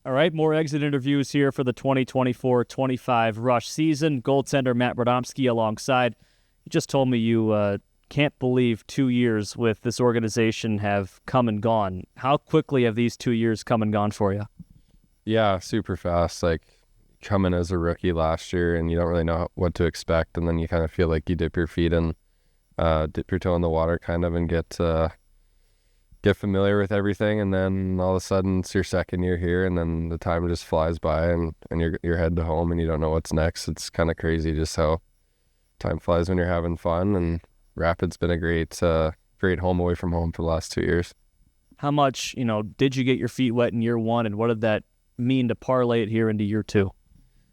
All right, more exit interviews here for the 2024-25 Rush season. Goaltender Matt Radomsky alongside. You just told me you can't believe 2 years with this organization have come and gone. How quickly have these 2 years come and gone for you? Yeah, super fast. Like coming as a rookie last year and you don't really know what to expect, and then you kind of feel like you dip your feet in, dip your toe in the water kind of, and get familiar with everything, and then all of a sudden it's your second year here, and then the time just flies by, and you're headed home and you don't know what's next. It's kind of crazy just how time flies when you're having fun, and Rapid's been a great home away from home for the last 2 years. How much, did you get your feet wet in year one, and what did that mean to parlay it here into year two?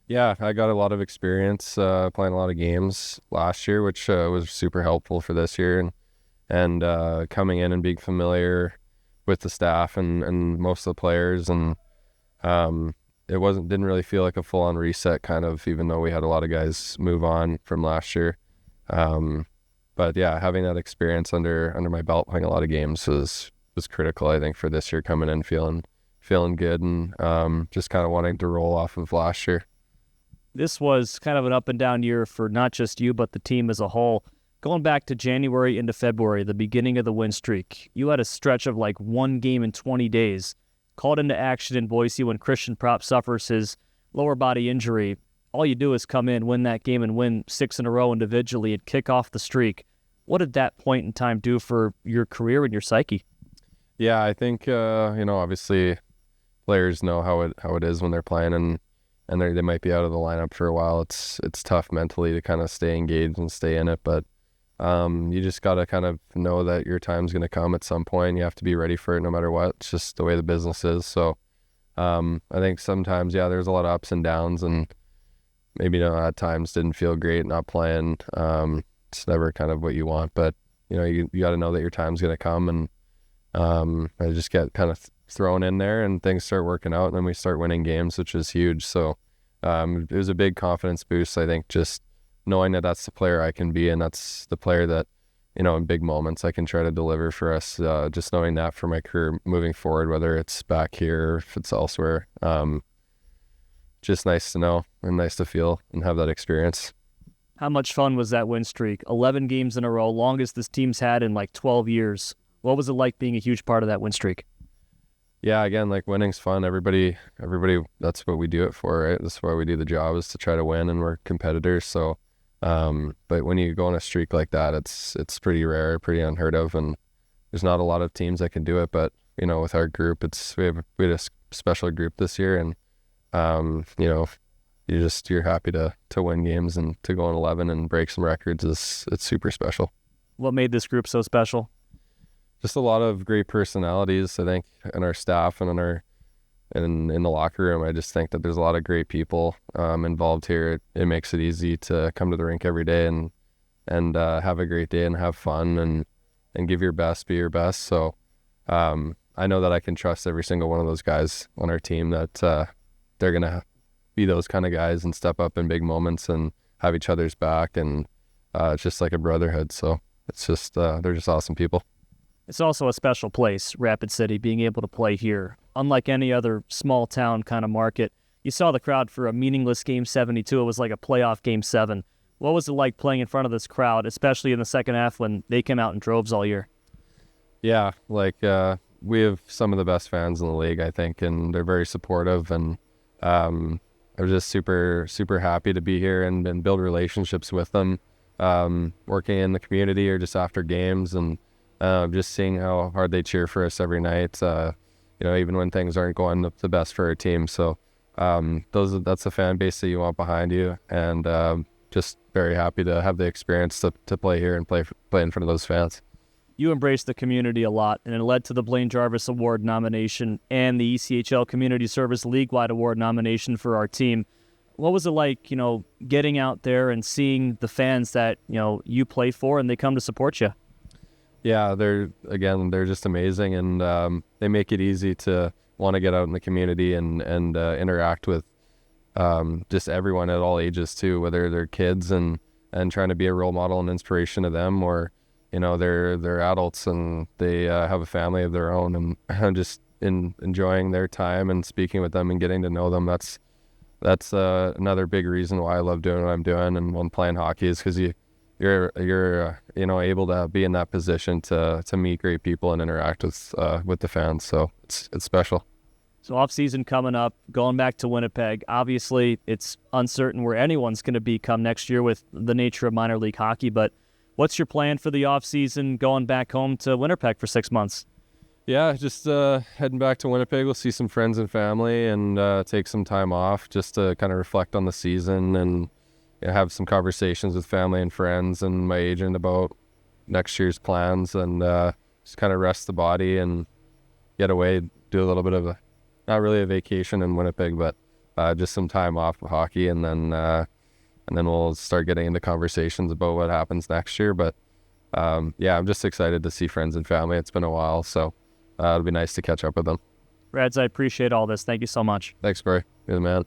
Yeah, I got a lot of experience playing a lot of games last year, which was super helpful for this year, and coming in and being familiar with the staff and most of the players, and it didn't really feel like a full-on reset kind of, even though we had a lot of guys move on from last year. But yeah, having that experience under my belt playing a lot of games was critical, I think, for this year, coming in feeling good, and just kind of wanting to roll off of last year. This was kind of an up and down year for not just you, but the team as a whole. Going back to January into February, the beginning of the win streak, you had a stretch of like 1 game in 20 days, called into action in Boise when Christian Prop suffers his lower body injury. All you do is come in, win that game, and win 6 in a row individually and kick off the streak. What did that point in time do for your career and your psyche? Yeah, I think, obviously players know how it is when they're playing, and they might be out of the lineup for a while. It's tough mentally to kind of stay engaged and stay in it, but you just got to kind of know that your time's going to come at some point. You have to be ready for it no matter what. It's just the way the business is. So I think sometimes, there's a lot of ups and downs, and maybe at times didn't feel great not playing. It's never kind of what you want, but you got to know that your time's going to come, and I just get kind of thrown in there, and things start working out, and then we start winning games, which is huge. So it was a big confidence boost, I think, just knowing that that's the player I can be, and that's the player that, in big moments I can try to deliver for us. Just knowing that for my career moving forward, whether it's back here or if it's elsewhere, just nice to know and nice to feel and have that experience. How much fun was that win streak? 11 games in a row, longest this team's had in like 12 years. What was it like being a huge part of that win streak? Yeah, again, like winning's fun. Everybody, that's what we do it for, right? That's why we do the job, is to try to win, and we're competitors. So, but when you go on a streak like that, it's pretty rare, pretty unheard of, and there's not a lot of teams that can do it. But with our group, we had a special group this year, and you're happy to win games, and to go on 11 and break some records it's super special. What made this group so special? Just a lot of great personalities, I think, in our staff and in the locker room. I just think that there's a lot of great people involved here. It makes it easy to come to the rink every day and have a great day and have fun and give your best, be your best. So I know that I can trust every single one of those guys on our team, that they're going to be those kind of guys and step up in big moments and have each other's back. And it's just like a brotherhood. So it's just, they're just awesome people. It's also a special place, Rapid City, being able to play here. Unlike any other small town kind of market, you saw the crowd for a meaningless Game 72. It was like a playoff Game 7. What was it like playing in front of this crowd, especially in the second half when they came out in droves all year? Yeah, we have some of the best fans in the league, I think, and they're very supportive. And I was just super, super happy to be here and build relationships with them, working in the community or just after games, and just seeing how hard they cheer for us every night, even when things aren't going the best for our team. So that's the fan base that you want behind you, and just very happy to have the experience to play here and play in front of those fans. You embraced the community a lot, and it led to the Blaine Jarvis Award nomination and the ECHL Community Service League-wide Award nomination for our team. What was it like, getting out there and seeing the fans that, you play for, and they come to support you? Yeah, they're just amazing, and they make it easy to want to get out in the community and interact with just everyone at all ages too, whether they're kids and trying to be a role model and inspiration to them, or they're adults and they have a family of their own, and just enjoying their time and speaking with them and getting to know them. That's another big reason why I love doing what I'm doing and when playing hockey is because you're able to be in that position to meet great people and interact with the fans. So it's special. So off season coming up, going back to Winnipeg. Obviously, it's uncertain where anyone's going to be come next year with the nature of minor league hockey. But what's your plan for the off season going back home to Winnipeg for 6 months? Yeah, just heading back to Winnipeg. We'll see some friends and family and take some time off just to kind of reflect on the season and have some conversations with family and friends and my agent about next year's plans and just kind of rest the body and get away, do a little bit of not really a vacation in Winnipeg, but just some time off of hockey, and then we'll start getting into conversations about what happens next year. But I'm just excited to see friends and family. It's been a while, so it'll be nice to catch up with them. Rads, I appreciate all this. Thank you so much. Thanks, Barry. You're the man.